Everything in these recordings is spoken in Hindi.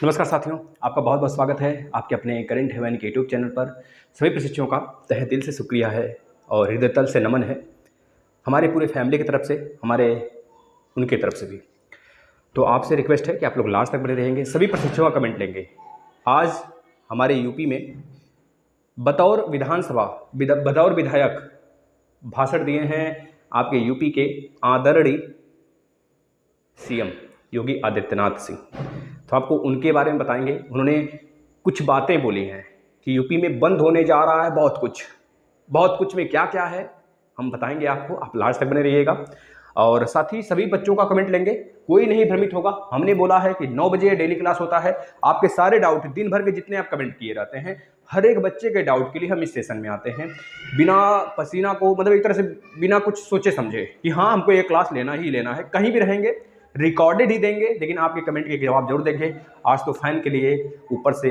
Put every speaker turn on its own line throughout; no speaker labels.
नमस्कार साथियों, आपका बहुत बहुत स्वागत है आपके अपने करंट हेवन के यूट्यूब चैनल पर। सभी प्रशिक्षुओं का तहे दिल से शुक्रिया है और हृदय तल से नमन है, हमारे पूरे फैमिली की तरफ से, हमारे उनकी तरफ से भी। तो आपसे रिक्वेस्ट है कि आप लोग लास्ट तक बने रहेंगे, सभी प्रशिक्षुओं का कमेंट लेंगे। आज हमारे यूपी में बतौर विधायक भाषण दिए हैं आपके यूपी के आदरणीय सीएम योगी आदित्यनाथ सिंह। तो आपको उनके बारे में बताएंगे। उन्होंने कुछ बातें बोली हैं कि यूपी में बंद होने जा रहा है बहुत कुछ में क्या क्या है हम बताएंगे आपको। आप लास्ट तक बने रहिएगा और साथ ही सभी बच्चों का कमेंट लेंगे, कोई नहीं भ्रमित होगा। हमने बोला है कि 9 बजे डेली क्लास होता है। आपके सारे डाउट दिन भर के जितने आप कमेंट किए रहते हैं, हर एक बच्चे के डाउट के लिए हम इस सेशन में आते हैं, बिना पसीना को मतलब एक तरह से बिना कुछ सोचे समझे कि हाँ हमको ये क्लास लेना ही लेना है। कहीं भी रहेंगे रिकॉर्डेड ही देंगे, लेकिन आपके कमेंट के जवाब जरूर देंगे। आज तो फैन के लिए ऊपर से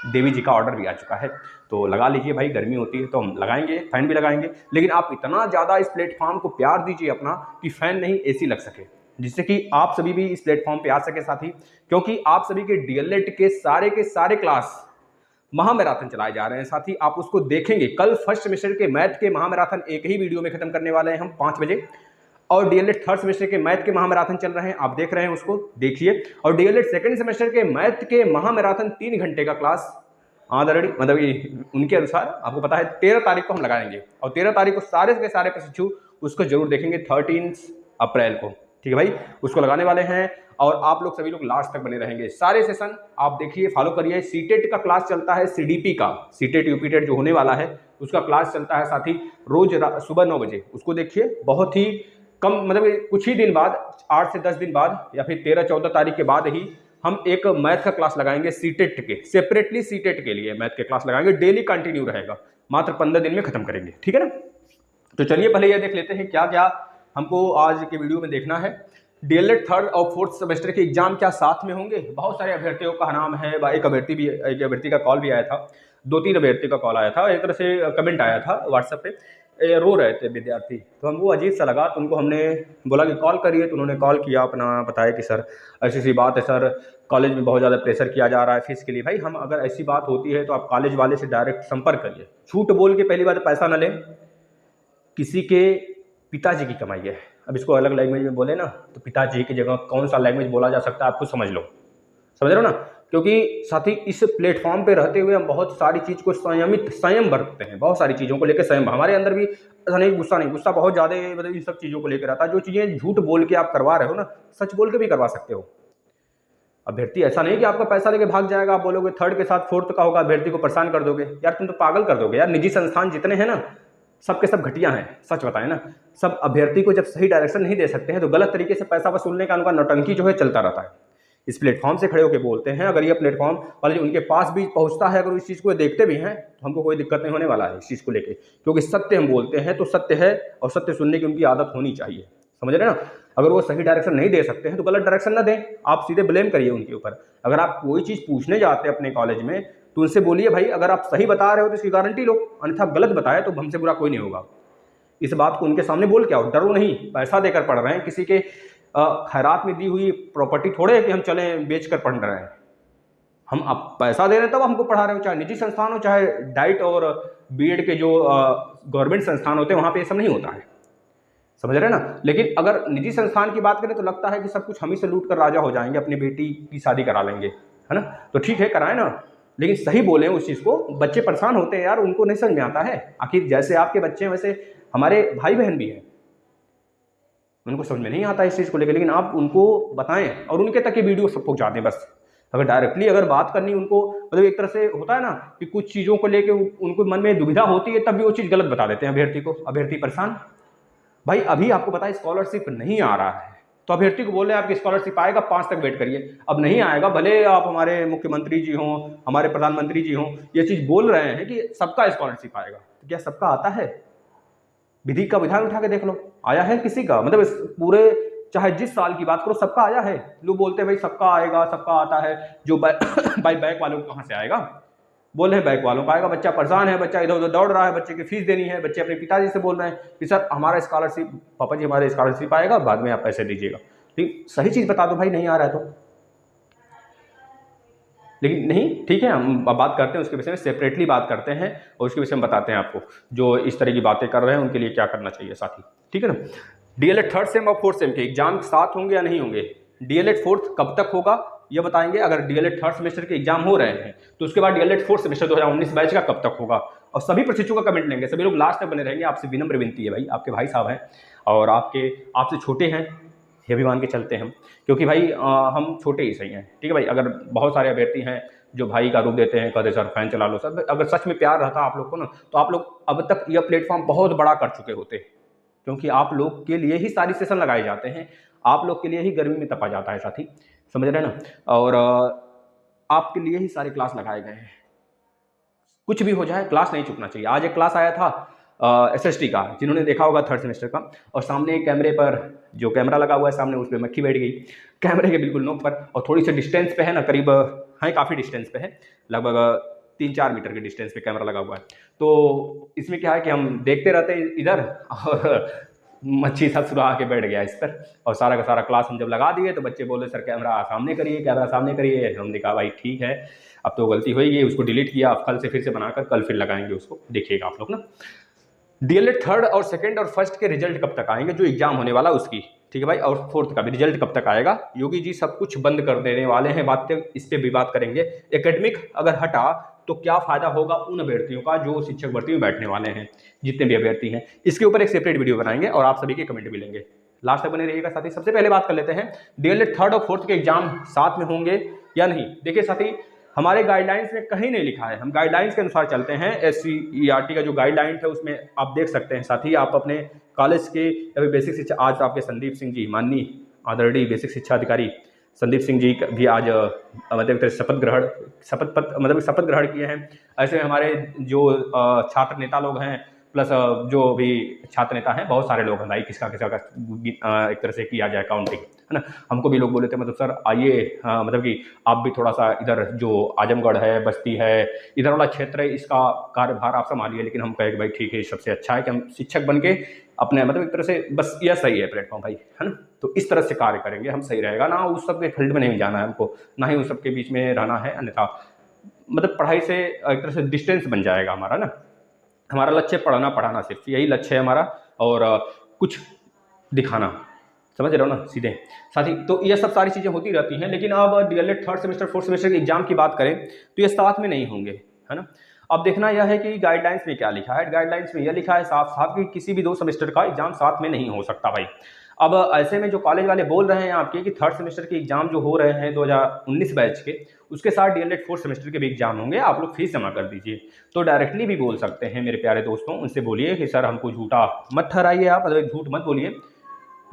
देवी जी का ऑर्डर भी आ चुका है, तो लगा लीजिए भाई। गर्मी होती है तो हम लगाएंगे, फैन भी लगाएंगे, लेकिन आप इतना ज़्यादा इस प्लेटफॉर्म को प्यार दीजिए अपना कि फैन नहीं एसी लग सके, जिससे कि आप सभी भी इस प्लेटफॉर्म पे आ सके साथी। क्योंकि आप सभी के डीएलएड के सारे क्लास महामैराथन चलाए जा रहे हैं साथी, आप उसको देखेंगे। कल फर्स्ट सेमेस्टर के मैथ के महामैराथन एक ही वीडियो में खत्म करने वाले हैं हम 5 बजे, और डीएलएड थर्ड सेमेस्टर के मैथ के महामैराथन चल रहे हैं, आप देख रहे हैं, उसको देखिए। और डीएलएड सेकंड सेमेस्टर के मैथ के महामैराथन 3 घंटे का क्लास आदरणीय मतलब ये उनके अनुसार आपको पता है 13 तारीख को हम लगाएंगे, और 13 तारीख को सारे के सारे प्रशिक्षु उसको जरूर देखेंगे 13 अप्रैल को। ठीक है भाई, उसको लगाने वाले हैं और आप लोग सभी लोग लास्ट तक बने रहेंगे। सारे सेशन आप देखिए, फॉलो करिए। सीटेट का क्लास चलता है, सीडीपी का सीटेट यूपीटेट जो होने वाला है उसका क्लास चलता है साथी रोज सुबह 9 बजे। उसको देखिए, बहुत ही कम मतलब कुछ ही दिन बाद, 8 से 10 दिन बाद या फिर 13-14 तारीख के बाद ही हम एक मैथ का क्लास लगाएंगे सीटेट के, सेपरेटली सीटेट के लिए मैथ के क्लास लगाएंगे। डेली कंटिन्यू रहेगा, मात्र 15 दिन में खत्म करेंगे। ठीक है ना। तो चलिए पहले ये देख लेते हैं क्या क्या हमको आज के वीडियो में देखना है। डीएलएड थर्ड और फोर्थ सेमेस्टर के एग्जाम क्या साथ में होंगे? बहुत सारे अभ्यर्थियों का नाम है, एक अभ्यर्थी का कॉल भी आया था, 2-3 अभ्यर्थी का कॉल आया था, एक तरह से कमेंट आया था व्हाट्सएप पे, रो रहे थे विद्यार्थी। तो हमको अजीब सा लगा, तो उनको हमने बोला कि कॉल करिए, तो उन्होंने कॉल किया, अपना बताया कि सर ऐसी सी बात है सर, कॉलेज में बहुत ज़्यादा प्रेशर किया जा रहा है फीस के लिए। भाई हम अगर ऐसी बात होती है तो आप कॉलेज वाले से डायरेक्ट संपर्क करिए। झूठ बोल के पहली बात पैसा न लें, किसी के पिताजी की कमाई है। अब इसको अलग लैंग्वेज में बोले ना तो पिताजी की जगह कौन सा लैंग्वेज बोला जा सकता है, आप खुद समझ लो। समझ रहे हो ना। क्योंकि साथी इस प्लेटफॉर्म पे रहते हुए हम बहुत सारी चीज़ को संयम बरतते हैं, बहुत सारी चीज़ों को लेकर संयम। हमारे अंदर भी ऐसा नहीं, गुस्सा बहुत ज़्यादा मतलब इन सब चीज़ों को लेकर आता है। जो चीज़ें झूठ बोल के आप करवा रहे हो ना, सच बोल के भी करवा सकते हो। अभ्यर्थी ऐसा नहीं कि आपका पैसा लेके भाग जाएगा, आप बोलोगे थर्ड के साथ फोर्थ का होगा, अभ्यर्थी को परेशान कर दोगे। यार तुम तो पागल कर दोगे यार। निजी संस्थान जितने हैं ना, सबके सब घटिया हैं, सच बताएं ना। सब अभ्यर्थी को जब सही डायरेक्शन नहीं दे सकते हैं तो गलत तरीके से पैसा वसूलने का उनका नौटंकी जो है चलता रहता है। इस प्लेटफॉर्म से खड़े होकर बोलते हैं, अगर ये प्लेटफॉर्म वाले उनके पास भी पहुंचता है, अगर इस चीज़ को देखते भी हैं तो हमको कोई दिक्कत नहीं होने वाला है इस चीज़ को लेकर। क्योंकि सत्य हम बोलते हैं तो सत्य है, और सत्य सुनने की उनकी आदत होनी चाहिए। समझ रहे ना। अगर वो सही डायरेक्शन नहीं दे सकते हैं तो गलत डायरेक्शन ना दें, आप सीधे ब्लेम करिए उनके ऊपर। अगर आप कोई चीज़ पूछने जाते हैं अपने कॉलेज में तो उनसे बोलिए भाई अगर आप सही बता रहे हो तो इसकी गारंटी लो, अन्यथा गलत बताए तो हमसे बुरा कोई नहीं होगा। इस बात को उनके सामने बोल के आओ, डरो नहीं। पैसा देकर पढ़ रहे हैं, किसी के खैरात में दी हुई प्रॉपर्टी थोड़े है कि हम चलें बेच कर पढ़ रहे हैं। हम अब पैसा दे रहे हैं तब हमको पढ़ा रहे हो, चाहे निजी संस्थान हो, चाहे डाइट और बीएड के जो गवर्नमेंट संस्थान होते हैं वहाँ पे ये सब नहीं होता है। समझ रहे हैं ना। लेकिन अगर निजी संस्थान की बात करें तो लगता है कि सब कुछ हम ही से लूट कर राजा हो जाएंगे, अपनी बेटी की शादी करा लेंगे, है ना। तो ठीक है कराएं ना, लेकिन सही बोलें उस चीज़ को। बच्चे परेशान होते हैं यार, उनको नहीं समझ में आता है। आखिर जैसे आपके बच्चे हैं वैसे हमारे भाई बहन भी हैं, उनको समझ में नहीं आता इस चीज़ को लेकर, लेकिन आप उनको बताएं और उनके तक ये वीडियो सब पहुँचा दें बस। अगर डायरेक्टली अगर बात करनी उनको, मतलब एक तरह से होता है ना कि कुछ चीज़ों को लेकर उनको मन में दुविधा होती है, तब भी वो चीज़ गलत बता देते हैं अभ्यर्थी को, अभ्यर्थी परेशान। भाई अभी आपको पता है स्कॉलरशिप नहीं आ रहा है तो अभ्यर्थी को बोल रहे हैं आपकी स्कॉलरशिप आएगा, 5 तक वेट करिए। अब नहीं आएगा, भले आप हमारे मुख्यमंत्री जी हों, हमारे प्रधानमंत्री जी हों, ये चीज़ बोल रहे हैं कि सबका स्कॉलरशिप आएगा, तो क्या सबका आता है? विधि का विधान उठा के देख लो, आया है किसी का? मतलब पूरे चाहे जिस साल की बात करो सबका आया है। लोग बोलते हैं भाई सबका आएगा, सबका आता है, जो भाई बैक वालों को कहाँ से आएगा? बोल रहे हैं बैक वालों का आएगा। बच्चा परेशान है, बच्चा इधर उधर दौड़ रहा है, बच्चे की फीस देनी है, बच्चे अपने पिताजी से बोल रहे हैं कि सर हमारा स्कॉलरशिप, पापा जी हमारा स्कॉलरशिप आएगा, बाद में आप पैसे दीजिएगा। ठीक, सही चीज़ बता दो भाई, नहीं आ रहा है तो। लेकिन नहीं, ठीक है, हम अब बात करते हैं उसके विषय में, सेपरेटली बात करते हैं और उसके विषय में बताते हैं आपको जो इस तरह की बातें कर रहे हैं उनके लिए क्या करना चाहिए साथी, ठीक है ना। डीएलएड थर्ड सेम और फोर्थ सेम के एग्जाम साथ होंगे या नहीं होंगे? डीएलएड फोर्थ कब तक होगा ये बताएंगे। अगर डीएलएड थर्ड सेमेस्टर के एग्जाम हो रहे हैं तो उसके बाद डीएलएड फोर्थ सेमेस्टर 2019 बैच का कब तक होगा, और सभी प्रशिक्षकों का कमेंट लेंगे। सभी लोग लास्ट तक बने रहेंगे। आपसे विनम्र विनती है भाई, आपके भाई साहब हैं और आपसे छोटे हैं, ये भी मान के चलते हैं हम, क्योंकि भाई हम छोटे ही सही हैं, ठीक है भाई। अगर बहुत सारे अभ्यर्थी हैं जो भाई का रूप देते हैं, कहते सर फैन चला लो सर, अगर सच में प्यार रहता आप लोग को ना, तो आप लोग अब तक यह प्लेटफॉर्म बहुत बड़ा कर चुके होते, क्योंकि आप लोग के लिए ही सारी सेशन लगाए जाते हैं, आप लोग के लिए ही गर्मी में तपा जाता है साथी, समझ रहे हैं ना। और आपके लिए ही सारे क्लास लगाए गए हैं। कुछ भी हो जाए क्लास नहीं चुकना चाहिए। आज एक क्लास आया था एसएसटी का, जिन्होंने देखा होगा थर्ड सेमेस्टर का, और सामने कैमरे पर जो कैमरा लगा हुआ है सामने, उस पर मक्खी बैठ गई कैमरे के बिल्कुल नोक पर, और थोड़ी सी डिस्टेंस पे है ना, करीब है काफ़ी डिस्टेंस पे है, लगभग 3-4 मीटर के डिस्टेंस पे कैमरा लगा हुआ है। तो इसमें क्या है कि हम देखते रहते हैं इधर, और मच्छी सब सुराह के बैठ गया इस पर, और सारा का सारा क्लास हम जब लगा दिए तो बच्चे बोले सर कैमरा सामने करिए, कैमरा सामने करिए। हमने कहा भाई ठीक है, अब तो गलती हुई, उसको डिलीट किया, अब कल से फिर से बनाकर कल फिर लगाएंगे उसको, देखिएगा आप लोग ना। डीएलएड थर्ड और सेकंड और फर्स्ट के रिजल्ट कब तक आएंगे, जो एग्जाम होने वाला उसकी, ठीक है भाई, और फोर्थ का भी रिजल्ट कब तक आएगा? योगी जी सब कुछ बंद कर देने वाले हैं, बातें इस पे भी बात करेंगे। एकेडमिक अगर हटा तो क्या फायदा होगा उन अभ्यर्थियों का जो शिक्षक भर्ती में बैठने वाले हैं, जितने भी अभ्यर्थी हैं, इसके ऊपर एक सेपरेट वीडियो बनाएंगे और आप सभी के कमेंट भी लेंगे। लास्ट तक बने रहिएगा साथी। सबसे पहले बात कर लेते हैं डीएलएड थर्ड और फोर्थ के एग्जाम साथ में होंगे या नहीं। देखिए साथी, हमारे गाइडलाइंस में कहीं नहीं लिखा है, हम गाइडलाइंस के अनुसार चलते हैं। SCERT का जो गाइडलाइन है उसमें आप देख सकते हैं साथी, आप अपने कॉलेज के अभी बेसिक शिक्षा, आज तो आपके संदीप सिंह जी, माननीय आदरणीय बेसिक शिक्षा अधिकारी संदीप सिंह जी भी आज मतलब शपथ ग्रहण किए हैं। ऐसे हमारे जो छात्र नेता लोग हैं, प्लस जो भी छात्र नेता हैं, बहुत सारे लोग हैं भाई, किसका किसका एक तरह से किया जाए काउंटिंग, है ना। हमको भी लोग बोले थे मतलब सर आइए, मतलब कि आप भी थोड़ा सा इधर जो आजमगढ़ है, बस्ती है, इधर वाला क्षेत्र है, इसका कार्यभार आप संभालिए। लेकिन हम कहे कि भाई ठीक है, सबसे अच्छा है कि हम शिक्षक बन के अपने मतलब एक तरह से, बस यह सही है प्लेटफॉर्म भाई, है ना। तो इस तरह से कार्य करेंगे हम, सही रहेगा ना। उस सब के फील्ड में नहीं जाना है हमको, ना ही उस सब के बीच में रहना है, अन्यथा मतलब पढ़ाई से एक तरह से डिस्टेंस बन जाएगा हमारा ना। हमारा लक्ष्य पढ़ना पढ़ाना, सिर्फ यही लक्ष्य है हमारा, और कुछ दिखाना, समझ रहे हो ना सीधे साथी। तो ये सब सारी चीज़ें होती रहती हैं। लेकिन अब DElEd third semester fourth semester के एग्जाम की बात करें तो ये साथ में नहीं होंगे, है ना। अब देखना यह है कि गाइडलाइंस में क्या लिखा है। गाइडलाइंस में यह लिखा है साफ साफ कि किसी भी 2 सेमेस्टर का एग्जाम साथ में नहीं हो सकता भाई। अब ऐसे में जो कॉलेज वाले बोल रहे हैं आपके कि थर्ड सेमेस्टर के एग्जाम जो हो रहे हैं 2019 बैच के, उसके साथ डीएलएड फोर्थ सेमेस्टर के भी एग्जाम होंगे, आप लोग फीस जमा कर दीजिए। तो डायरेक्टली भी बोल सकते हैं मेरे प्यारे दोस्तों, उनसे बोलिए कि सर हमको झूठा मत ठहराइए, आप मतलब झूठ मत बोलिए,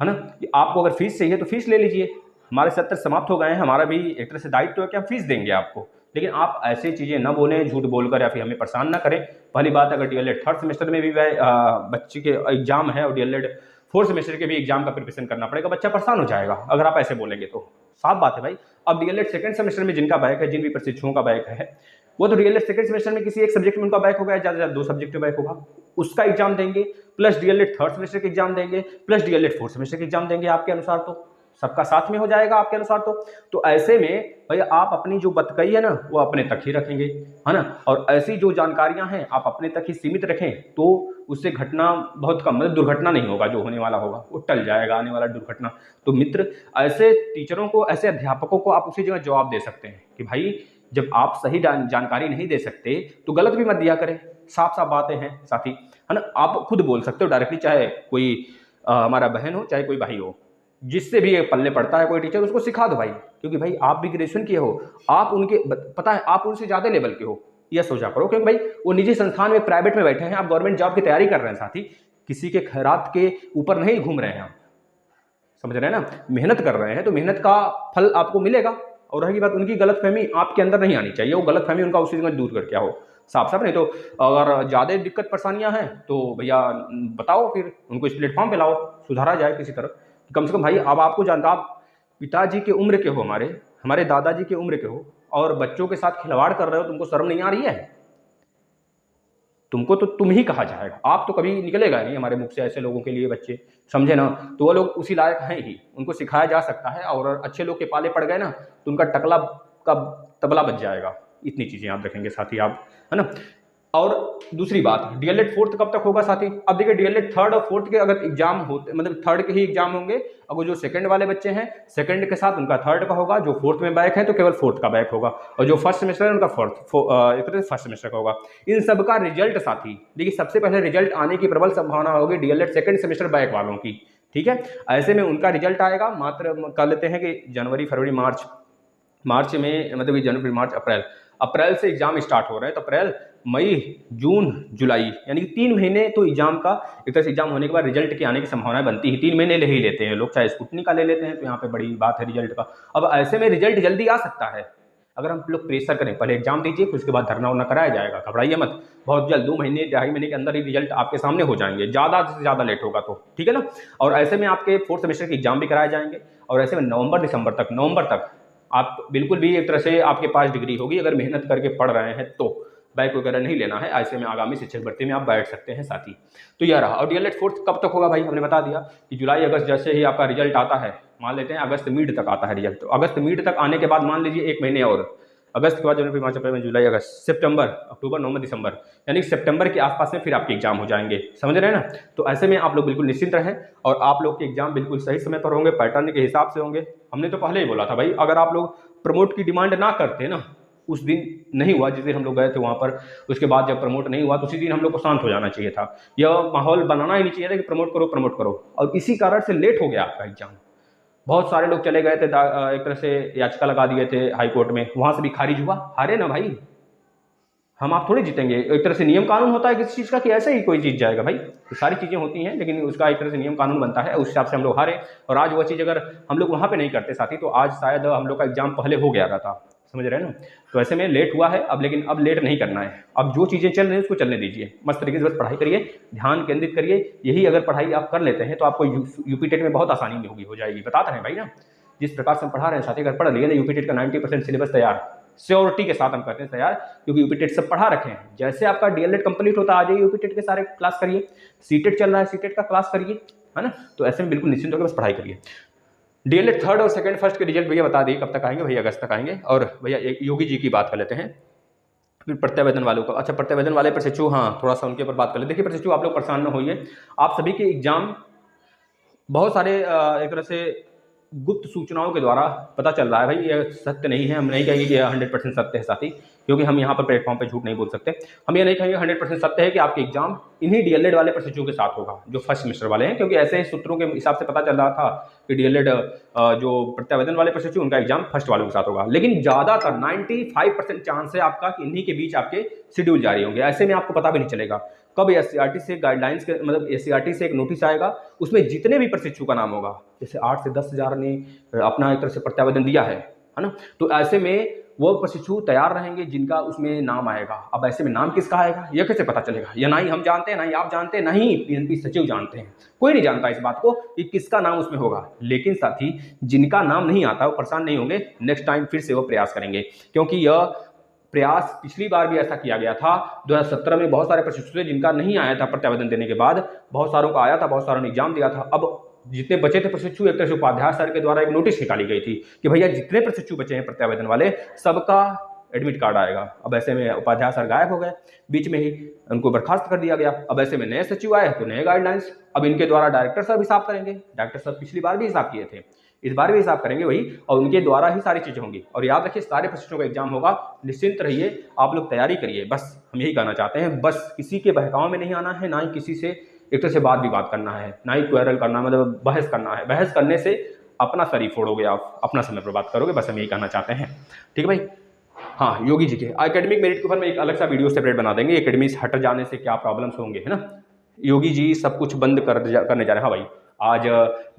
है ना। कि आपको अगर फीस चाहिए तो फीस ले लीजिए, हमारे सत्र समाप्त हो गए हैं, हमारा भी एक तरह से दायित्व है कि हम फीस देंगे आपको। लेकिन आप ऐसे चीज़ें ना बोलें झूठ बोलकर, या फिर हमें परेशान ना करें। पहली बात, अगर डीएलएड थर्ड सेमेस्टर में भी बच्चे के एग्जाम है और डीएलएड फोर्थ सेमेस्टर के भी एग्जाम का प्रिपरेशन करना पड़ेगा, बच्चा परेशान हो जाएगा अगर आप ऐसे बोलेंगे तो, साफ बात है भाई। अब डीएलएड सेकंड सेमेस्टर में जिनका बैक है, जिन भी प्रशिक्षुओं का बैक है, वो तो डीएलएड सेकंड सेमेस्टर में किसी एक सब्जेक्ट में उनका बैक होगा, ज़्यादा से ज़्यादा 2 सब्जेक्ट में बैक होगा, उसका एग्जाम देंगे, प्लस डीएलएड थर्ड सेमेस्टर के एग्जाम देंगे, प्लस डीएलएड फोर्थ सेमेस्टर के एग्जाम देंगे। आपके अनुसार तो सबका साथ में हो जाएगा आपके अनुसार तो ऐसे में भैया आप अपनी जो बतकई है ना वो अपने तक ही रखेंगे, है ना। और ऐसी जो जानकारियां हैं आप अपने तक ही सीमित रखें, तो उससे घटना बहुत कम, मतलब दुर्घटना नहीं होगा, जो होने वाला होगा वो टल जाएगा, आने वाला दुर्घटना। तो मित्र, ऐसे टीचरों को, ऐसे अध्यापकों को आप उसी जगह जवाब दे सकते हैं कि भाई जब आप सही जानकारी नहीं दे सकते तो गलत भी मत दिया करें। साफ साफ बातें हैं साथी, है ना। आप खुद बोल सकते हो डायरेक्टली, चाहे कोई हमारा बहन हो, चाहे कोई भाई हो, जिससे भी पल्ले पड़ता है कोई टीचर, उसको सिखा दो भाई। क्योंकि भाई आप भी ग्रेजुएशन किए हो, आप उनके पता है आप उनसे ज़्यादा लेवल के हो, यह सोचा करो। क्योंकि भाई वो निजी संस्थान में, प्राइवेट में बैठे हैं, आप गवर्नमेंट जॉब की तैयारी कर रहे हैं साथी, किसी के खैरात के ऊपर नहीं घूम रहे हैं आप, समझ रहे हैं ना। मेहनत कर रहे हैं तो मेहनत का फल आपको मिलेगा। और रही बात, उनकी गलतफहमी आपके अंदर नहीं आनी चाहिए, वो गलतफहमी उनका उसी जगह दूर करके आओ, साफ साफ। नहीं तो अगर ज़्यादा दिक्कत परेशानियां हैं तो भैया बताओ, फिर उनको इस प्लेटफॉर्म पे लाओ, सुधारा जाए किसी तरह। कम से कम भाई अब आपको जानता, आप पिताजी के उम्र के हो, हमारे दादाजी के उम्र के हो, और बच्चों के साथ खिलवाड़ कर रहे हो, तुमको शर्म नहीं आ रही है? तुमको तो तुम ही कहा जाएगा, आप तो कभी निकलेगा नहीं हमारे मुख से ऐसे लोगों के लिए बच्चे, समझे ना। तो वो लोग उसी लायक हैं ही, उनको सिखाया जा सकता है। और अच्छे लोग के पाले पड़ गए ना तो उनका टकला का तबला बज जाएगा। इतनी चीज़ें याद रखेंगे साथी आप, है ना। और दूसरी बात, डीएलएड फोर्थ कब तक होगा साथी? अब देखिए डीएलएड थर्ड और फोर्थ के अगर एग्जाम होते, मतलब थर्ड के ही एग्जाम होंगे, अगर जो सेकंड वाले बच्चे हैं सेकंड के साथ उनका थर्ड का होगा, जो फोर्थ में बैक है तो केवल फोर्थ का बैक होगा, और जो फर्स्ट सेमेस्टर है उनका फर्स्ट सेमेस्टर का होगा। इन सब का रिजल्ट साथी देखिए, सबसे पहले रिजल्ट आने की प्रबल संभावना होगी डीएलएड सेकंड सेमेस्टर बैक वालों की, ठीक है। ऐसे में उनका रिजल्ट आएगा मात्र कर लेते हैं कि जनवरी फरवरी मार्च में, मतलब कि जनवरी मार्च अप्रैल से एग्जाम स्टार्ट हो रहे हैं, तो अप्रैल मई जून जुलाई यानी कि 3 महीने तो एग्जाम का, एक तरह से एग्जाम होने के बाद रिजल्ट के आने की संभावना बनती है। 3 महीने ले ही लेते हैं लोग, चाहे स्कूटनी का ले लेते हैं, तो यहाँ पे बड़ी बात है रिजल्ट का। अब ऐसे में रिजल्ट जल्दी आ सकता है अगर हम लोग प्रेशर करें, पहले एग्जाम दीजिए फिर उसके बाद धरना उरना कराया जाएगा, घबराइए मत, बहुत जल्द 2 महीने 2.5 महीने के अंदर ही रिजल्ट आपके सामने हो जाएंगे, ज़्यादा से ज़्यादा लेट होगा तो, ठीक है ना। और ऐसे में आपके फोर्थ सेमेस्टर के एग्जाम भी कराए जाएंगे, और ऐसे में नवंबर तक आप बिल्कुल भी एक तरह से आपके पास डिग्री होगी, अगर मेहनत करके पढ़ रहे हैं तो बैक वगैरह नहीं लेना है। ऐसे में आगामी शिक्षक भर्ती में आप बैठ सकते हैं साथी। तो यह रहा। और डीएलएड फोर्थ कब तक होगा भाई, हमने बता दिया कि जुलाई अगस्त जैसे ही आपका रिजल्ट आता है, मान लेते हैं अगस्त मिड तक आता है रिजल्ट, तो अगस्त मिड तक आने के बाद मान लीजिए 1 महीने और, अगस्त के बाद जनवरी मार्च अप्रैल जुलाई अगस्त सितंबर अक्टूबर नवंबर दिसंबर, यानी सितंबर के आसपास में फिर आपके एग्जाम हो जाएंगे, समझ रहे हैं ना। तो ऐसे में आप लोग बिल्कुल निश्चिंत रहें, और आप लोग के एग्जाम बिल्कुल सही समय पर होंगे, पैटर्न के हिसाब से होंगे। हमने तो पहले ही बोला था भाई, अगर आप लोग प्रमोट की डिमांड ना करते ना, उस दिन नहीं हुआ जिस दिन हम लोग गए थे वहाँ पर, उसके बाद जब प्रमोट नहीं हुआ तो उसी दिन हम लोग को शांत हो जाना चाहिए था, यह माहौल बनाना ही नहीं चाहिए था कि प्रमोट करो, और इसी कारण से लेट हो गया आपका एग्जाम। बहुत सारे लोग चले गए थे, एक तरह से याचिका लगा दिए थे हाई कोर्ट में, वहाँ से भी खारिज हुआ, हारे ना भाई, हम आप थोड़ी जीतेंगे। एक तरह से नियम कानून होता है किसी चीज़ का कि ऐसे ही कोई जीत जाएगा भाई, तो सारी चीज़ें होती हैं, लेकिन उसका एक तरह से नियम कानून बनता है, उस हिसाब से हम लोग हारे। और आज वह चीज़ अगर हम लोग वहाँ पे नहीं करते साथी, तो आज शायद हम लोग का एग्जाम पहले हो गया रहता, समझ रहे हैं ना। तो ऐसे में लेट हुआ है अब, लेकिन अब लेट नहीं करना है, अब जो चीज़ें चल रही हैं उसको चलने दीजिए, मस्त तरीके से बस पढ़ाई करिए, ध्यान केंद्रित करिए। यही अगर पढ़ाई आप कर लेते हैं तो आपको यूपी टेट में बहुत आसानी हो जाएगी, बताते हैं भाई ना। जिस प्रकार से हम पढ़ा रहे हैं साथी, अगर पढ़ लिए ना यूपी टेट का 90% सिलेबस तैयार, श्योरिटी के साथ हम करते हैं तैयार, क्योंकि यूपी टेट सब पढ़ा रखे हैं। जैसे आपका डीएलएड कंप्लीट होता आ जाइए, यूपी टेट के सारे क्लास करिए, सीटेट चल रहा है सीटेट का क्लास करिए, है ना। तो ऐसे में बिल्कुल निश्चिंत होकर बस पढ़ाई करिए। डीएलएड थर्ड और सेकंड फर्स्ट के रिजल्ट भैया बता दिए कब तक आएंगे, भैया अगस्त तक आएंगे। और भैया एक योगी जी की बात कर लेते हैं, फिर प्रत्यावेदन वालों का। अच्छा, प्रत्यावेदन वाले प्रशिक्षु, हाँ थोड़ा सा उनके ऊपर बात कर ले। देखिए प्रशिक्षु, आप लोग परेशान न होइए, आप सभी के एग्जाम बहुत सारे एक तरह से गुप्त सूचनाओं के द्वारा पता चल रहा है भाई, ये सत्य नहीं है, हम नहीं कहेंगे कि यह 100% सत्य है साथी, क्योंकि हम यहाँ पर प्लेटफॉर्म पे झूठ नहीं बोल सकते। हम ये नहीं कहेंगे 100% सत्य है कि आपके एग्जाम इन्हीं डीएलएड वाले प्रशिक्षुओं के साथ होगा जो फर्स्ट सेमेस्टर वाले हैं, क्योंकि ऐसे सूत्रों के हिसाब से पता चल रहा था कि डीएलएड जो प्रत्यावेदन वाले प्रशिक्षु उनका एग्जाम फर्स्ट वालों के साथ होगा, लेकिन ज़्यादातर 95% चांस है आपका कि इन्हीं के बीच आपके शेड्यूल जारी होंगे। ऐसे में आपको पता भी नहीं चलेगा कब एससीईआरटी से गाइडलाइंस के, मतलब एससीईआरटी से एक नोटिस आएगा, उसमें जितने भी प्रशिक्षु का नाम होगा, जैसे 8 से 10 हज़ार ने अपना एक तरह से प्रत्यावेदन दिया है ना, तो ऐसे में वो प्रशिक्षु तैयार रहेंगे जिनका उसमें नाम आएगा। अब ऐसे में नाम किसका आएगा यह कैसे पता चलेगा, या ना ही हम जानते हैं, ना ही आप जानते हैं, ना ही पीएनपी सचिव जानते हैं, कोई नहीं जानता इस बात को कि किसका नाम उसमें होगा। लेकिन साथ ही जिनका नाम नहीं आता वो परेशान नहीं होंगे, नेक्स्ट टाइम फिर से वो प्रयास करेंगे, क्योंकि यह प्रयास पिछली बार भी ऐसा किया गया था। 2017 में बहुत सारे प्रशिक्षु थे जिनका नहीं आया था प्रत्यावेदन देने के बाद, बहुत सारों का आया था, बहुत सारों ने एग्जाम दिया था। अब जितने बचे थे प्रशिक्षु, एक तरह से उपाध्याय सर के द्वारा एक नोटिस निकाली गई थी कि भैया जितने प्रशिक्षु बचे हैं प्रत्यावेदन वाले सबका एडमिट कार्ड आएगा। अब ऐसे में उपाध्याय सर गायब हो गए, बीच में ही उनको बर्खास्त कर दिया गया। अब ऐसे में नए सचिव आए तो नए गाइडलाइंस, अब इनके द्वारा डायरेक्टर साहब हिसाब करेंगे, डायरेक्टर साहब पिछली बार भी हिसाब किए थे, इस बार भी हिसाब करेंगे वही, और उनके द्वारा ही सारी चीज़ें होंगी। और याद रखिए सारे प्रशिक्षुओं का एग्जाम होगा, निश्चिंत रहिए, आप लोग तैयारी करिए, बस हम यही कहना चाहते हैं। बस किसी के बहकाव में नहीं आना है, ना ही किसी से एक तरह से बात विवाद करना है, ना ही क्वेरल करना, मतलब बहस करना है। बहस करने से अपना शरीर फोड़ोगे आप, अपना समय बर्बाद करोगे, बस हम यही कहना चाहते हैं, ठीक है भाई। हाँ, योगी जी के एकेडमिक मेरिट के ऊपर में एक अलग सा वीडियो सेपरेट बना देंगे, एकेडमी से हट जाने से क्या प्रॉब्लम्स होंगे, है ना। योगी जी सब कुछ बंद करने जा रहे हैं। हाँ भाई, आज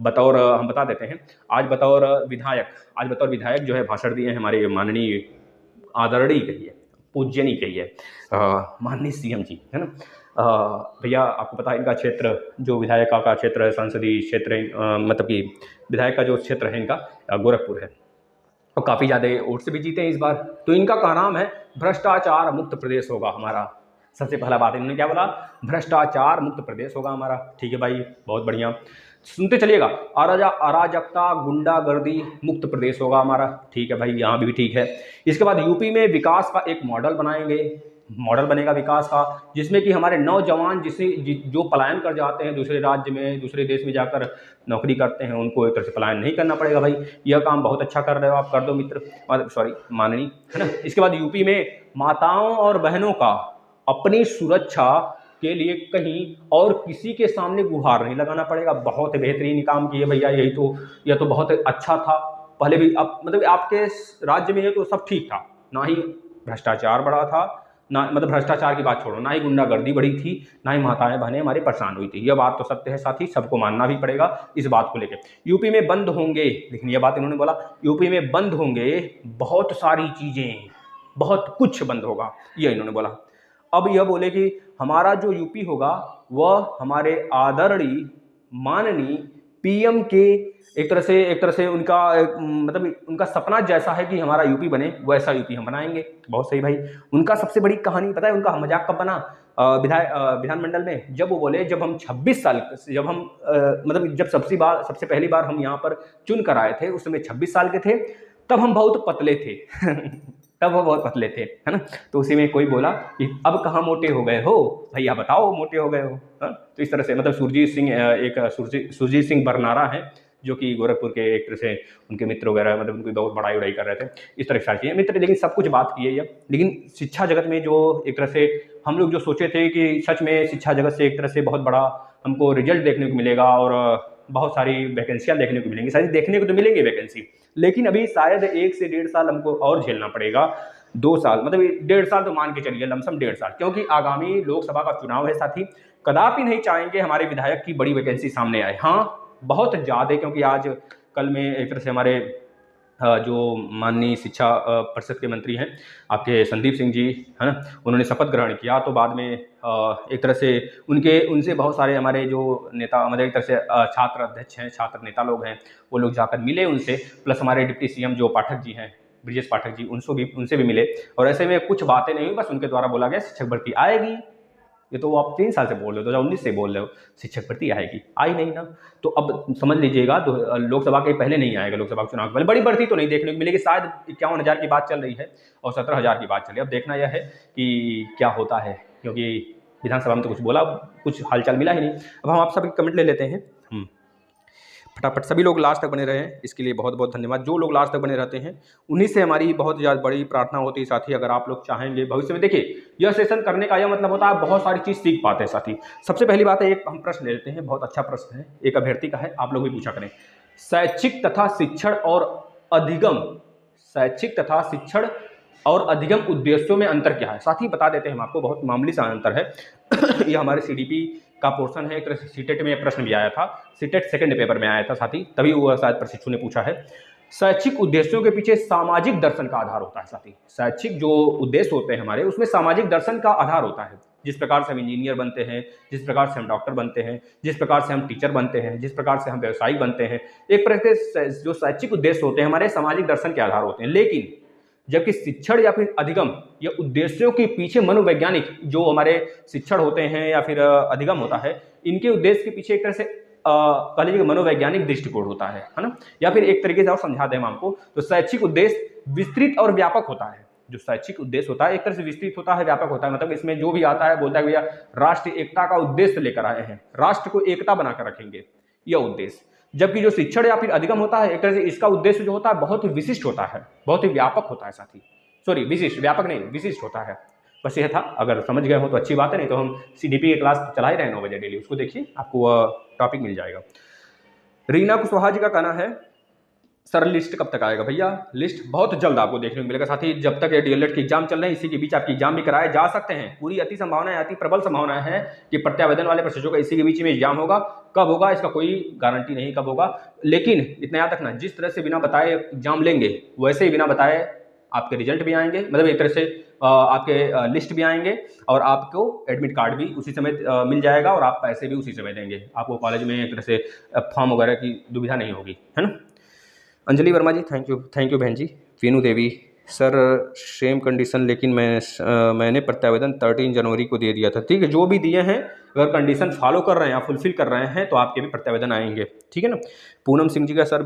बतौर हम बता देते हैं, आज बतौर विधायक जो है भाषण दिए हैं हमारे माननीय आदरणीय कहिए, पूज्यनीय कहिए, माननीय सीएम जी, है ना। भैया आपको पता है इनका क्षेत्र, जो विधायक का क्षेत्र है, संसदीय क्षेत्र है, मतलब कि विधायक का जो क्षेत्र है इनका गोरखपुर है, और काफ़ी ज़्यादा वोट से भी जीते हैं इस बार। तो इनका का नाम है भ्रष्टाचार मुक्त प्रदेश होगा हमारा। सबसे पहला बात इन्होंने क्या बोला, भ्रष्टाचार मुक्त प्रदेश होगा हमारा, ठीक है भाई, बहुत बढ़िया। सुनते चलिएगा। अराजकता गुंडागर्दी मुक्त प्रदेश होगा हमारा, ठीक है भाई, यहाँ भी ठीक है। इसके बाद यूपी में विकास का एक मॉडल बनाएंगे, मॉडल बनेगा विकास का, जिसमें कि हमारे नौजवान जो पलायन कर जाते हैं दूसरे राज्य में, दूसरे देश में जाकर नौकरी करते हैं, उनको एक तरह से पलायन नहीं करना पड़ेगा। भाई यह काम बहुत अच्छा कर रहे हो आप, कर दो मित्र, सॉरी माननीय, है ना। इसके बाद यूपी में माताओं और बहनों का अपनी सुरक्षा के लिए कहीं और किसी के सामने गुहार नहीं लगाना पड़ेगा। बहुत बेहतरीन काम किए भैया, यह तो बहुत अच्छा था। पहले भी अब मतलब आपके राज्य में ये तो सब ठीक था, ना ही भ्रष्टाचार बढ़ा था, ना मतलब भ्रष्टाचार की बात छोड़ो, ना ही गुंडागर्दी बढ़ी थी, ना ही माताएं बहनें हमारी परेशान हुई थी। यह बात तो सत्य है साथी, सबको मानना भी पड़ेगा इस बात को लेकर। यूपी में बंद होंगे, लेकिन यह बात इन्होंने बोला, यूपी में बंद होंगे बहुत सारी चीजें, बहुत कुछ बंद होगा, यह इन्होंने बोला। अब यह बोले कि हमारा जो यूपी होगा वह हमारे आदरणीय माननीय पीएम के एक तरह से उनका मतलब उनका सपना जैसा है कि हमारा यूपी बने, वैसा यूपी हम बनाएंगे। बहुत सही भाई। उनका सबसे बड़ी कहानी पता है, उनका मजाक कब बना विधानमंडल में, जब वो बोले जब हम 26 साल, जब हम मतलब जब सबसे पहली बार हम यहाँ पर चुन कर आए थे, उस समय 26 साल के थे, तब हम बहुत पतले थे तब वो बहुत पतले थे, है ना। तो उसी में कोई बोला कि अब कहाँ मोटे हो गए हो भैया, बताओ मोटे हो गए हो, है? तो इस तरह से मतलब सुरजीत सिंह बरनारा है, जो कि गोरखपुर के एक तरह से उनके मित्र वगैरह मतलब उनकी बहुत बड़ाई उड़ाई कर रहे थे, इस तरह की सारी चीज़ें मित्र। लेकिन सब कुछ बात की है ये, लेकिन शिक्षा जगत में जो एक तरह से हम लोग जो सोचे थे कि सच में शिक्षा जगत से एक तरह से बहुत बड़ा हमको रिजल्ट देखने को मिलेगा और बहुत सारी वैकेंसियाँ देखने को मिलेंगी, सारी देखने को तो मिलेंगी वैकेंसी, लेकिन अभी शायद 1 से 1.5 साल हमको और झेलना पड़ेगा। 2 साल मतलब 1.5 साल तो मान के चलिए, लमसम 1.5 साल, क्योंकि आगामी लोकसभा का चुनाव है साथी। कदापि नहीं चाहेंगे हमारे विधायक की बड़ी वैकेंसी सामने आए, हाँ बहुत ज़्यादा, क्योंकि आज कल में एक तरह से हमारे जो माननीय शिक्षा परिषद के मंत्री हैं आपके संदीप सिंह जी, है ना, उन्होंने शपथ ग्रहण किया, तो बाद में एक तरह से उनसे बहुत सारे हमारे जो नेता मतलब एक तरह से छात्र अध्यक्ष हैं, छात्र नेता लोग हैं, वो लोग जाकर मिले उनसे, प्लस हमारे डिप्टी सीएम जो पाठक जी हैं, ब्रजेश पाठक जी, उनसे भी मिले, और ऐसे में कुछ बातें नहीं हुई, बस उनके द्वारा बोला गया शिक्षक भर्ती आएगी। ये तो आप 3 साल से बोल रहे हो, 2019 से बोल रहे हो शिक्षक भर्ती आएगी, आई नहीं ना। तो अब समझ लीजिएगा, तो लोकसभा के पहले नहीं आएगा, लोकसभा के चुनाव के पहले बड़ी भर्ती तो नहीं देखने को मिलेगी, शायद 51,000 की बात चल रही है और 17,000 की बात चल रही है। अब देखना यह है कि क्या होता है, क्योंकि विधानसभा में तो कुछ बोला, कुछ हालचाल मिला ही नहीं। अब हम आप सभी कमेंट ले लेते हैं फटाफट। सभी लोग लास्ट तक बने रहे हैं, इसके लिए बहुत बहुत धन्यवाद। जो लोग लास्ट तक बने रहते हैं उन्हीं से हमारी बहुत ज़्यादा बड़ी प्रार्थना होती है साथी। अगर आप लोग चाहेंगे भविष्य में, देखिए यह सेशन करने का यह मतलब होता है बहुत सारी चीज़ सीख पाते हैं साथी। सबसे पहली बात है, एक हम प्रश्न ले लेते हैं, बहुत अच्छा प्रश्न है, एक अभ्यर्थी का है, आप लोग भी पूछा करें। शैक्षिक तथा शिक्षण और अधिगम उद्देश्यों में अंतर क्या है साथी, बता देते हैं हम आपको, बहुत मामूली सा अंतर है। ये हमारे सीडीपी का पोर्शन है, एक तरह से सीटेट में प्रश्न भी आया था, सीटेट सेकंड पेपर में आया था साथी, तभी वो शायद प्रशिक्षु ने पूछा है। शैक्षिक उद्देश्यों के पीछे सामाजिक दर्शन का आधार होता है साथी। शैक्षिक जो उद्देश्य होते हैं हमारे, उसमें सामाजिक दर्शन का आधार होता है। जिस प्रकार से हम इंजीनियर बनते हैं, जिस प्रकार से हम डॉक्टर बनते हैं, जिस प्रकार से हम टीचर बनते हैं, जिस प्रकार से हम व्यवसायिक बनते हैं, एक प्रकार से जो शैक्षिक उद्देश्य होते हैं हमारे सामाजिक दर्शन के आधार होते हैं। लेकिन जबकि शिक्षण या फिर अधिगम, ये उद्देश्यों के पीछे मनोवैज्ञानिक जो हमारे शिक्षण होते हैं या फिर अधिगम होता है, इनके उद्देश्य के पीछे एक तरह से कह लीजिए मनोवैज्ञानिक दृष्टिकोण होता है ना। या फिर एक तरीके से और समझा दें हम आपको, तो शैक्षिक उद्देश्य विस्तृत और व्यापक होता है। जो शैक्षिक उद्देश्य होता है एक तरह से विस्तृत होता है, व्यापक होता है, मतलब इसमें जो भी आता है बोलता है भैया राष्ट्र एकता का उद्देश्य लेकर आए हैं, राष्ट्र को एकता बनाकर रखेंगे, यह उद्देश्य। जबकि जो शिक्षण या फिर अधिगम होता है, एक तरह से इसका उद्देश्य जो होता है बहुत ही विशिष्ट होता है, बहुत ही व्यापक होता है साथी। सॉरी, विशिष्ट, व्यापक नहीं, विशिष्ट होता है। बस यह था, अगर समझ गए हो तो अच्छी बात है, नहीं तो हम सीडीपी की क्लास चला ही रहे हैं 9 बजे डेली, उसको देखिए, आपको टॉपिक मिल जाएगा। रीना कुशवाहा जी का कहना है सर लिस्ट कब तक आएगा भैया? लिस्ट बहुत जल्द आपको देखने को मिलेगा साथी। जब तक ये डीएलएड के एग्जाम चल रहे हैं, इसी के बीच आपकी एग्जाम भी कराए जा सकते हैं। पूरी अति संभावना है, अति प्रबल संभावना है कि प्रत्यावेदन वाले प्रोसेसों का इसी के बीच में एग्जाम होगा। कब होगा इसका कोई गारंटी नहीं कब होगा, लेकिन इतना याद रखना, जिस तरह से बिना बताए एग्जाम लेंगे वैसे ही बिना बताए आपके रिजल्ट भी आएंगे, मतलब एक तरह से आपके लिस्ट भी आएंगे और आपको एडमिट कार्ड भी उसी समय मिल जाएगा और आप पैसे भी उसी समय देंगे। आपको कॉलेज में एक तरह से फॉर्म वगैरह की दुविधा नहीं होगी, है ना। अंजलि वर्मा जी थैंक यू बहन जी। वीनू देवी सर सेम कंडीशन, लेकिन मैंने प्रत्यावेदन 13 जनवरी को दे दिया था। ठीक है, जो भी दिए हैं अगर कंडीशन फॉलो कर रहे हैं, आप फुलफिल कर रहे हैं तो आपके भी प्रत्यावेदन आएंगे। ठीक है ना। पूनम सिंह जी का सर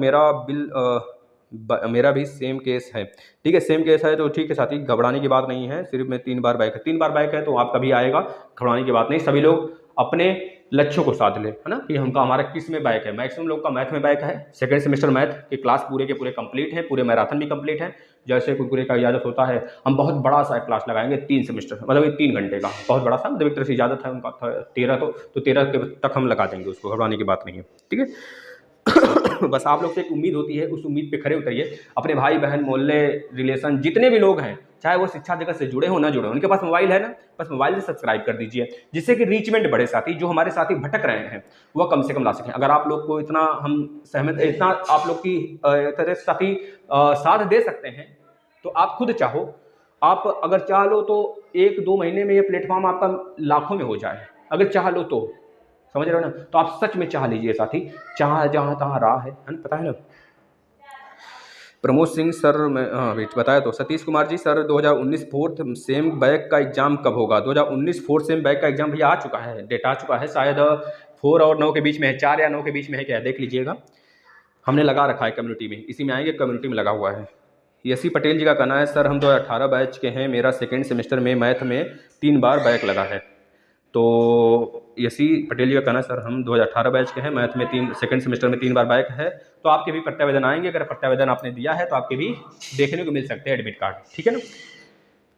मेरा भी सेम केस है। ठीक है, सेम केस है तो ठीक है साथी, घबराने की बात नहीं है। सिर्फ में 3 बार बैक है, 3 बार बैक है तो आपका भी आएगा, घबराने की बात नहीं। सभी लोग अपने लक्ष्यों को साध ले, है ना, कि हमका हमारा किस में बैक है। मैक्सिमम लोग का मैथ में बैक है। सेकंड सेमेस्टर मैथ के क्लास पूरे के पूरे कंप्लीट है, पूरे मैराथन भी कंप्लीट है। जैसे कुरकुरे का इजाज़त होता है, हम बहुत बड़ा सा क्लास लगाएंगे 3 सेमेस्टर, मतलब 3 घंटे का, बहुत बड़ा सा, मतलब एक तरह से इजाज़त है उनका 13 तो 13 के तक हम लगा देंगे उसको, घबराने की बात नहीं है। ठीक है। बस आप लोग से एक उम्मीद होती है, उस उम्मीद पे खरे उतरिए। अपने भाई बहन मोहल्ले रिलेशन जितने भी लोग हैं, चाहे वो शिक्षा जगत से जुड़े हो ना जुड़े हो, उनके पास मोबाइल है ना, बस मोबाइल से सब्सक्राइब कर दीजिए, जिससे कि रीचमेंट बढ़े। साथी जो हमारे साथी भटक रहे हैं वह कम से कम ला सकें। अगर आप लोग को इतना हम सहमत, इतना आप लोग की तरह से साथी साथ दे सकते हैं तो आप खुद चाहो, आप अगर चाह लो तो 1-2 महीने में ये प्लेटफॉर्म आपका लाखों में हो जाए, अगर चाह लो तो। समझ रहे हो ना। तो आप सच में चाह लीजिए साथी, चाह जहाँ तहाँ राह है ना, पता है ना। प्रमोद सिंह सर, मैं हाँ वेट बताया तो। Satish Kumar ji sir 2019 fourth same back का एग्जाम कब होगा? 2019 फोर्थ सेम बैक का एग्जाम भैया आ चुका है, डेट आ चुका है, शायद 4 और 9 के बीच में है, 4 या 9 के बीच में है, क्या देख लीजिएगा, हमने लगा रखा है कम्युनिटी में, इसी में आएंगे, कम्युनिटी में लगा हुआ है। यसी पटेल जी का कहना है सर हम 2018 बैच के हैं, मेरा सेकेंड सेमेस्टर में मैथ में 3 बार बैक लगा है। तो यसी पटेल जी का कहना है सर हम 2018 बैच के हैं, मैथ में सेकंड सेमेस्टर में 3 बार बैक है, तो आपके भी प्रत्यावेदन आएंगे। अगर प्रत्यावेदन आपने दिया है तो आपके भी देखने को मिल सकते हैं एडमिट कार्ड। ठीक है ना।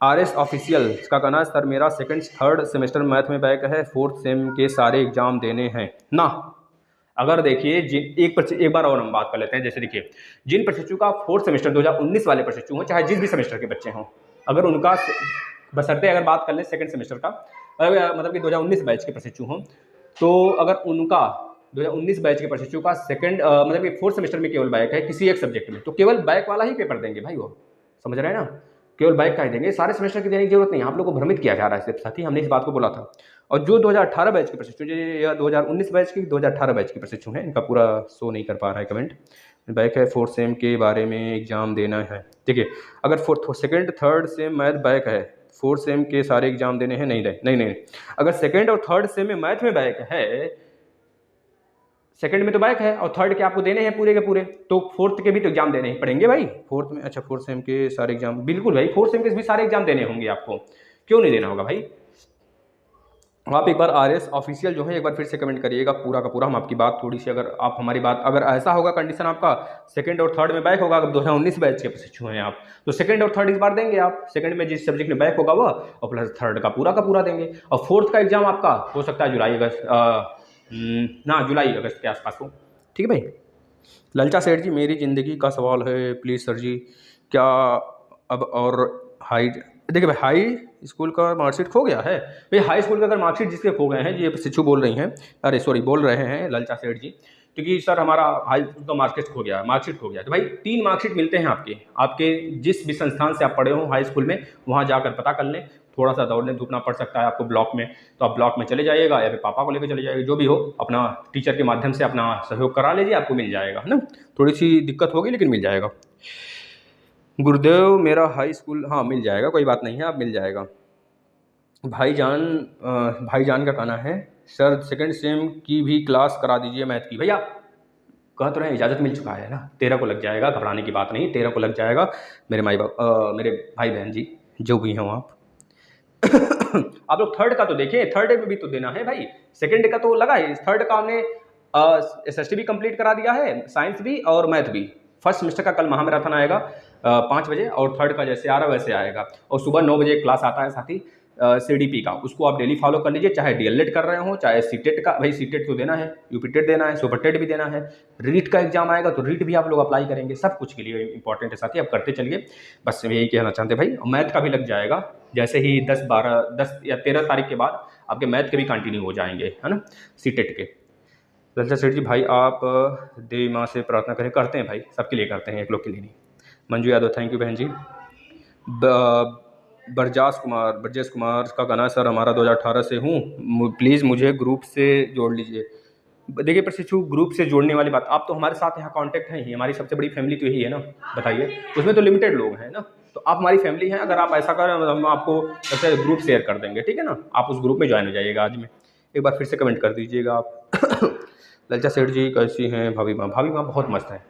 RS ऑफिशियल का कहना है सर मेरा सेकंड थर्ड सेमेस्टर मैथ में बैक है, फोर्थ सेम के सारे एग्जाम देने हैं ना। अगर देखिए एक बार और हम बात कर लेते हैं। जैसे देखिए, जिन प्रशिक्षु का फोर्थ सेमेस्टर 2019 वाले प्रशिक्षु हों, चाहे जिस भी सेमेस्टर के बच्चे हों, अगर उनका बशर्ते अगर बात कर लें सेकंड सेमेस्टर का, मतलब कि 2019 बैच के प्रशिक्षु हों, तो अगर उनका 2019 बैच के प्रशिक्षु का सेकंड मतलब कि फोर्थ सेमेस्टर में केवल बैक है किसी एक सब्जेक्ट में, तो केवल बैक वाला ही पेपर देंगे भाई वो। समझ रहे हैं ना, केवल बैक का ही देंगे, सारे सेमेस्टर की देने की जरूरत नहीं। आप लोग को भ्रमित किया जा रहा है सिर्फ, साथ ही हमने इस बात को बोला था। और जो 2018 बैच के प्रशिक्षु या 2019 बैच की 2018 बैच के प्रशिक्षु हैं, इनका पूरा शो नहीं कर पा रहा है कमेंट, बैक है फोर्थ सेम के बारे में एग्जाम देना है। देखिए, अगर fourth second third same math back है, फोर्थ सेम के सारे एग्जाम देने हैं, नहीं, अगर सेकेंड और थर्ड सेम में मैथ में बैक है, सेकंड में तो बैक है और थर्ड के आपको देने हैं पूरे के पूरे, तो फोर्थ के भी तो एग्जाम देने ही पड़ेंगे भाई। फोर्थ में, अच्छा फोर्थ सेम के सारे एग्जाम, बिल्कुल भाई, फोर्थ सेम के भी सारे एग्जाम देने होंगे आपको, क्यों नहीं देना होगा भाई। आप एक बार RS ऑफिशियल जो है एक बार फिर से कमेंट करिएगा पूरा का पूरा, हम आपकी बात थोड़ी सी, अगर आप हमारी बात, अगर ऐसा होगा कंडीशन आपका सेकंड और थर्ड में बैक होगा, अगर 2019 बैच के प्रशिक्षु हैं आप, तो सेकंड और थर्ड इस बार देंगे आप, सेकंड में जिस सब्जेक्ट में बैक होगा वह, और प्लस थर्ड का पूरा देंगे। और फोर्थ का एग्जाम आपका हो सकता है जुलाई अगस्त के आसपास हो। ठीक है भाई। ललचा सेठ जी, मेरी ज़िंदगी का सवाल है प्लीज़ सर जी, क्या अब और हाई, देखिए भाई, हाई स्कूल का मार्कशीट खो गया है भाई। हाई स्कूल का अगर मार्कशीट जिसके खो गए हैं, ये शिक्षु बोल रही हैं, अरे सॉरी बोल रहे हैं ललचा सेठ जी, क्योंकि सर हमारा हाई स्कूल का मार्कशीट खो गया। तो भाई 3 मार्कशीट मिलते हैं आपके जिस भी संस्थान से आप पढ़े हो हाई स्कूल में, वहाँ जाकर पता कर लें। थोड़ा सा दौड़ने धूपना पड़ सकता है आपको ब्लॉक में, तो आप ब्लॉक में चले जाइएगा या फिर पापा को लेकर चले जाइएगा, जो भी हो, अपना टीचर के माध्यम से अपना सहयोग करा लीजिए, आपको मिल जाएगा, है ना। थोड़ी सी दिक्कत होगी लेकिन मिल जाएगा। गुरुदेव मेरा हाई स्कूल, हाँ मिल जाएगा, कोई बात नहीं है, आप मिल जाएगा। भाईजान का कहना है सर सेकंड सेम की भी क्लास करा दीजिए मैथ की। भैया कह तो रहे हैं, इजाज़त मिल चुका है ना, 13 को लग जाएगा, घबराने की बात नहीं, 13 को लग जाएगा। मेरे मेरे भाई बहन जी जो भी हों आप आप लोग थर्ड का तो देखिए, थर्ड में भी तो देना है भाई, सेकंड का तो लगा है, थर्ड का हमने SST भी कंप्लीट करा दिया है, साइंस भी और मैथ भी। फर्स्ट सेमेस्टर का कल महामैराथन आएगा 5 बजे, और थर्ड का जैसे आ रहा वैसे आएगा, और सुबह 9 बजे क्लास आता है साथी CDP का, उसको आप डेली फॉलो कर लीजिए, चाहे DLED कर रहे हो, चाहे CTET का, भाई CTET तो देना है, UPTET देना है, सुपर टेट भी देना है, रीट का एग्जाम आएगा तो रीट भी आप लोग अप्लाई करेंगे, सब कुछ के लिए इंपॉर्टेंट है साथी, आप करते चलिए। बस यही कहना चाहते भाई। मैथ का भी लग जाएगा, जैसे ही 10 या 13 तारीख के बाद आपके मैथ के भी कंटिन्यू हो जाएंगे, है ना, CTET के। ललिता सेठ जी, भाई आप देवी माँ से प्रार्थना करें, करते हैं भाई, सबके लिए करते हैं, एक लोग के लिए नहीं। मंजू यादव, थैंक यू बहन जी। ब्रजेश कुमार का गाना, सर हमारा 2018 से हूँ, प्लीज़ मुझे ग्रुप से जोड़ लीजिए। देखिए प्रशिक्षु ग्रुप से जोड़ने वाली बात, आप तो हमारे साथ यहाँ कांटेक्ट हैं ही, हमारी सबसे बड़ी फैमिली तो यही है ना, बताइए। उसमें तो लिमिटेड लोग हैं ना, तो आप हमारी फैमिली हैं। अगर आप ऐसा करें हम आपको जैसे ग्रुप शेयर कर देंगे, ठीक है ना। आप उस ग्रुप में ज्वाइन हो जाइएगा आज में। एक बार फिर से कमेंट कर दीजिएगा आप। ललिता सेठ जी कैसी हैं भाभी माँ? भाभी माँ बहुत मस्त है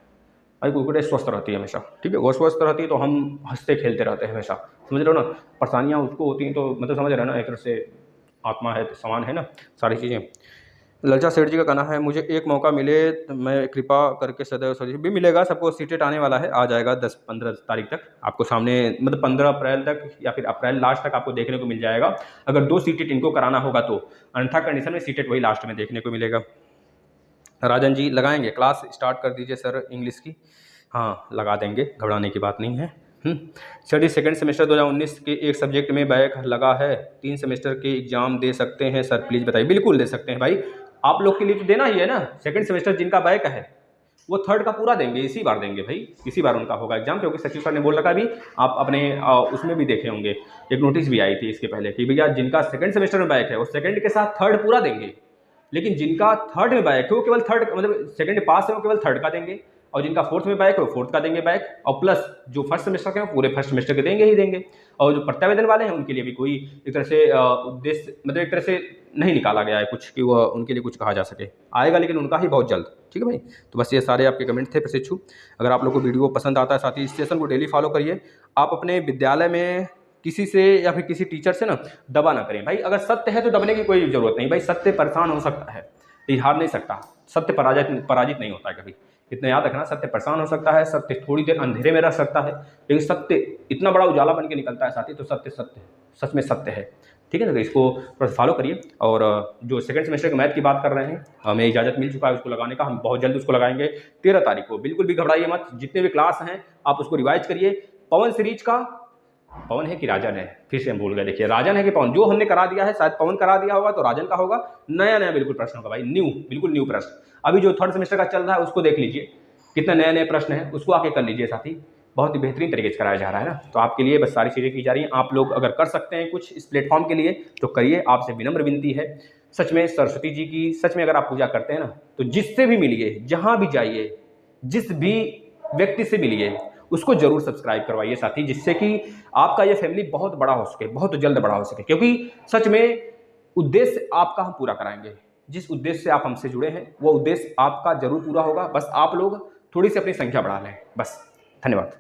भाई, कुकुटे स्वस्थ रहती है हमेशा, ठीक है। वो स्वस्थ रहती है तो हम हंसते खेलते रहते हैं हमेशा, समझ रहे हो ना। परेशानियाँ उसको होती हैं तो मतलब समझ रहे हो ना, एक तरह से आत्मा है तो समान है ना सारी चीज़ें। ललिता सेठ जी का कहना है मुझे एक मौका मिले तो मैं कृपा करके सदैव सर भी मिलेगा सबको। सीटेट आने वाला है, आ जाएगा 10-15 तारीख तक आपको सामने, मतलब 15 अप्रैल तक या फिर अप्रैल लास्ट तक आपको देखने को मिल जाएगा। अगर 2 सीटेट इनको कराना होगा तो, अन्यथा कंडीशन में सीटेट वही लास्ट में देखने को मिलेगा। राजन जी लगाएंगे, क्लास स्टार्ट कर दीजिए सर इंग्लिश की। हाँ लगा देंगे, घबराने की बात नहीं है। सर जी सेकेंड सेमेस्टर 2019 के एक सब्जेक्ट में बैक लगा है, 3 सेमेस्टर के एग्जाम दे सकते हैं सर प्लीज़ बताइए। बिल्कुल दे सकते हैं भाई, आप लोग के लिए तो देना ही है ना। सेकेंड सेमेस्टर जिनका बैक है वो थर्ड का पूरा देंगे, इसी बार देंगे भाई, इसी बार उनका होगा एग्जाम। क्योंकि सचिव सर ने बोल रखा भी, आप अपने उसमें भी देखे होंगे, एक नोटिस भी आई थी इसके पहले कि भैया जिनका सेकेंड सेमेस्टर में बैक है वो सेकेंड के साथ थर्ड पूरा देंगे, लेकिन जिनका थर्ड में बैक है वो केवल थर्ड, मतलब सेकंड पास है वो केवल थर्ड का देंगे, और जिनका फोर्थ में बैक है वो फोर्थ का देंगे बैक, और प्लस जो फर्स्ट सेमेस्टर के हैं पूरे फर्स्ट सेमेस्टर के देंगे ही देंगे। और जो प्रत्यावेदन वाले हैं उनके लिए भी कोई एक तरह से उद्देश्य, मतलब एक तरह से नहीं निकाला गया है कुछ कि वह उनके लिए कुछ कहा जा सके, आएगा लेकिन उनका ही बहुत जल्द, ठीक है भाई। तो बस ये सारे आपके कमेंट थे प्रशिक्षु। अगर आप लोग को वीडियो पसंद आता है, साथ ही इस सेशन को डेली फॉलो करिए। आप अपने विद्यालय में किसी से या फिर किसी टीचर से ना दबा ना करें भाई। अगर सत्य है तो दबने की कोई ज़रूरत नहीं भाई, सत्य परेशान हो सकता है, ये हार नहीं सकता। सत्य पराजित नहीं होता है कभी, इतना याद रखना। सत्य परेशान हो सकता है, सत्य थोड़ी देर अंधेरे में रह सकता है, लेकिन सत्य इतना बड़ा उजाला बन के निकलता है साथी। तो सत्य सत्य सच में सत्य है, ठीक है ना। तो इसको थोड़ा फॉलो करिए। और जो सेकंड सेमेस्टर के मैथ की बात कर रहे हैं, हमें इजाज़त मिल चुका है उसको लगाने का, हम बहुत जल्द उसको लगाएंगे 13 तारीख को। बिल्कुल भी घबराइए मत, जितने भी क्लास हैं आप उसको रिवाइज करिए। पवन सीरीज का, पवन है कि राजन है, फिर से हम भूल गए, देखिए राजन है कि पवन, जो हमने करा दिया है शायद पवन करा दिया होगा तो राजन का होगा। नया नया बिल्कुल प्रश्न होगा भाई, न्यू, बिल्कुल न्यू प्रश्न। अभी जो थर्ड सेमेस्टर का चल रहा है उसको देख लीजिए, कितने नए नए प्रश्न हैं, उसको आके कर लीजिए साथी। बहुत ही बेहतरीन तरीके से कराया जा रहा है ना। तो आपके लिए बस सारी चीज़ें की जा रही हैं। आप लोग अगर कर सकते हैं कुछ इस प्लेटफॉर्म के लिए तो करिए, आपसे विनम्र विनती है। सच में सरस्वती जी की सच में अगर आप पूजा करते हैं ना, तो जिससे भी मिलिए, जहाँ भी जाइए, जिस भी व्यक्ति से मिलिए, उसको जरूर सब्सक्राइब करवाइए साथी, जिससे कि आपका ये फैमिली बहुत बड़ा हो सके, बहुत जल्द बड़ा हो सके। क्योंकि सच में उद्देश्य आपका हम पूरा कराएंगे, जिस उद्देश्य से आप हमसे जुड़े हैं वो उद्देश्य आपका जरूर पूरा होगा। बस आप लोग थोड़ी सी अपनी संख्या बढ़ा लें, बस। धन्यवाद।